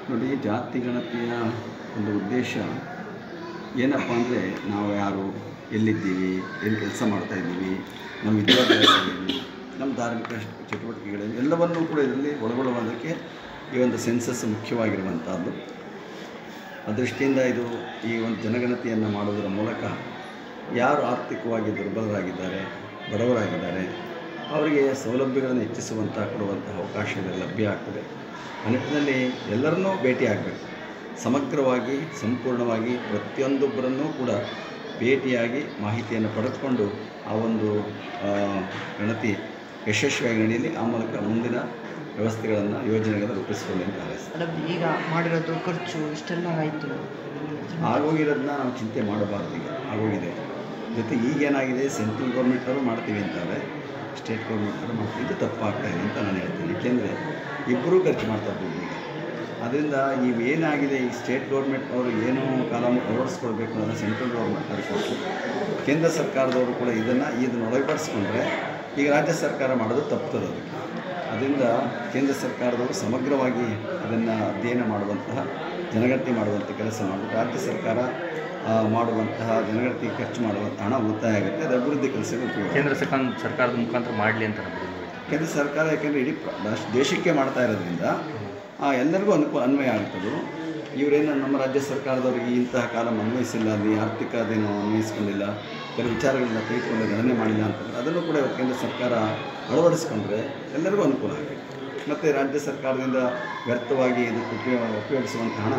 ನೋಡಿ, ಜಾತಿ ಗಣತಿಯ ಒಂದು ಉದ್ದೇಶ ಏನಪ್ಪ ಅಂದರೆ ನಾವು ಯಾರು, ಎಲ್ಲಿದ್ದೀವಿ, ಎಲ್ಲಿ ಕೆಲಸ ಮಾಡ್ತಾಯಿದ್ದೀವಿ, ನಮ್ಮ ವಿದ್ಯಾಭ್ಯಾಸ ಏನು, ನಮ್ಮ ಧಾರ್ಮಿಕ ಚಟುವಟಿಕೆಗಳೇನು ಎಲ್ಲವನ್ನೂ ಕೂಡ ಇದರಲ್ಲಿ ಒಳಗೊಳ್ಳುವುದಕ್ಕೆ ಈ ಒಂದು ಸೆನ್ಸಸ್ ಮುಖ್ಯವಾಗಿರುವಂಥದ್ದು. ಆ ದೃಷ್ಟಿಯಿಂದ ಇದು ಈ ಒಂದು ಜನಗಣತಿಯನ್ನು ಮಾಡುವುದರ ಮೂಲಕ ಯಾರು ಆರ್ಥಿಕವಾಗಿ ದುರ್ಬಲರಾಗಿದ್ದಾರೆ, ಬಡವರಾಗಿದ್ದಾರೆ, ಅವರಿಗೆ ಸೌಲಭ್ಯಗಳನ್ನು ಹೆಚ್ಚಿಸುವಂಥ ಕೊಡುವಂಥ ಅವಕಾಶ ಇದರಲ್ಲಿ ಲಭ್ಯ ಆಗ್ತದೆ. ಆ ನಿಟ್ಟಿನಲ್ಲಿ ಎಲ್ಲರನ್ನೂ ಭೇಟಿಯಾಗಬೇಕು, ಸಮಗ್ರವಾಗಿ ಸಂಪೂರ್ಣವಾಗಿ ಪ್ರತಿಯೊಂದೊಬ್ಬರನ್ನೂ ಕೂಡ ಭೇಟಿಯಾಗಿ ಮಾಹಿತಿಯನ್ನು ಪಡೆದುಕೊಂಡು ಆ ಒಂದು ಗಣತಿ ಯಶಸ್ವಿಯಾಗಿ ನಡೆಯಲಿ. ಆ ಮೂಲಕ ಮುಂದಿನ ವ್ಯವಸ್ಥೆಗಳನ್ನು ಯೋಜನೆಗಳನ್ನು ರೂಪಿಸಿಕೊಳ್ಳಿ ಅಂತ ಹಾರೈಸ್ತಾರೆ. ಈಗ ಮಾಡಿರೋದು ಖರ್ಚು ಇಷ್ಟೆಲ್ಲ ಆಯಿತು, ಆಗೋಗಿರೋದನ್ನ ನಾವು ಚಿಂತೆ ಮಾಡಬಾರ್ದು. ಈಗ ಆಗೋಗಿದೆ. ಜೊತೆಗೆ ಈಗೇನಾಗಿದೆ, ಸೆಂಟ್ರಲ್ ಗೌರ್ಮೆಂಟವರು ಮಾಡ್ತೀವಿ ಅಂತಾರೆ, ಸ್ಟೇಟ್ ಗೌರ್ಮೆಂಟವರು ಮಾಡ್ತೀವಿ. ಇದು ತಪ್ಪಾಗ್ತಾಯಿದೆ ಅಂತ ನಾನು ಹೇಳ್ತೀನಿ. ಏಕೆಂದರೆ ಇಬ್ಬರೂ ಖರ್ಚು ಮಾಡ್ತಾ ಇದ್ದೀವಿ ಈಗ. ಅದರಿಂದ ಇವೇನಾಗಿದೆ, ಈ ಸ್ಟೇಟ್ ಗೌರ್ಮೆಂಟ್ನವರು ಏನೋ ಕಾಲಮ್ ಅಳವಡಿಸ್ಕೊಳ್ಬೇಕು ಅನ್ನೋದನ್ನು ಸೆಂಟ್ರಲ್ ಗೌರ್ಮೆಂಟ್ ಕೊಟ್ಟು ಕೇಂದ್ರ ಸರ್ಕಾರದವರು ಕೂಡ ಇದನ್ನು ಒಳಪಡಿಸ್ಕೊಂಡ್ರೆ ಈಗ ರಾಜ್ಯ ಸರ್ಕಾರ ಮಾಡೋದು ತಪ್ತದೆ. ಅದರಿಂದ ಕೇಂದ್ರ ಸರ್ಕಾರದವರು ಸಮಗ್ರವಾಗಿ ಇದನ್ನು ಅಧ್ಯಯನ ಮಾಡುವಂತಹ, ಜನಗಣತಿ ಮಾಡುವಂಥ ಕೆಲಸ ಮಾಡಬೇಕು. ರಾಜ್ಯ ಸರ್ಕಾರ ಮಾಡುವಂತಹ ಜನಗಣತಿ ಖರ್ಚು ಮಾಡುವಂಥ ಹಣ ಉಳಿತಾಯ ಆಗುತ್ತೆ. ಅದು ಅಭಿವೃದ್ಧಿ ಕೆಲಸಕ್ಕೆ ಉಪಯೋಗ. ಕೇಂದ್ರ ಸರ್ಕಾರದ ಮುಖಾಂತರ ಮಾಡಲಿ ಅಂತ ಕೇಂದ್ರ ಸರ್ಕಾರ ಯಾಕೆಂದರೆ ಇಡೀ ದೇಶಕ್ಕೆ ಮಾಡ್ತಾ ಇರೋದ್ರಿಂದ ಎಲ್ಲರಿಗೂ ಅನ್ವಯ ಆಗ್ತದೆ. ಇವರೇನು ನಮ್ಮ ರಾಜ್ಯ ಸರ್ಕಾರದವರಿಗೆ ಇಂತಹ ಕಾಲ ಅನ್ವಯಿಸಿಲ್ಲ, ಅಲ್ಲಿ ಆರ್ಥಿಕ ಅದೇನೋ ಅನ್ವಯಿಸ್ಕೊಂಡಿಲ್ಲ, ಕೆಲವು ವಿಚಾರಗಳನ್ನ ತೆಗೆದುಕೊಂಡು ಗಣನೆ ಮಾಡಿಲ್ಲ ಅಂತಂದರೆ ಅದನ್ನು ಕೂಡ ಕೇಂದ್ರ ಸರ್ಕಾರ ಅಳವಡಿಸ್ಕೊಂಡ್ರೆ ಎಲ್ಲರಿಗೂ ಅನುಕೂಲ ಆಗುತ್ತೆ. ಮತ್ತು ರಾಜ್ಯ ಸರ್ಕಾರದಿಂದ ವ್ಯರ್ಥವಾಗಿ ಇದಕ್ಕೆ ಉಪಯೋಗಿಸುವಂಥ ಹಣ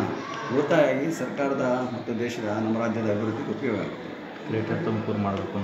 ಉಳಿತಾಯಾಗಿ ಸರ್ಕಾರದ ಮತ್ತು ದೇಶದ ನಮ್ಮ ರಾಜ್ಯದ ಅಭಿವೃದ್ಧಿಗೆ ಉಪಯೋಗ ಆಗುತ್ತೆ. ಗ್ರೇಟರ್ ತುಮಕೂರು ಮಾಡಬೇಕು.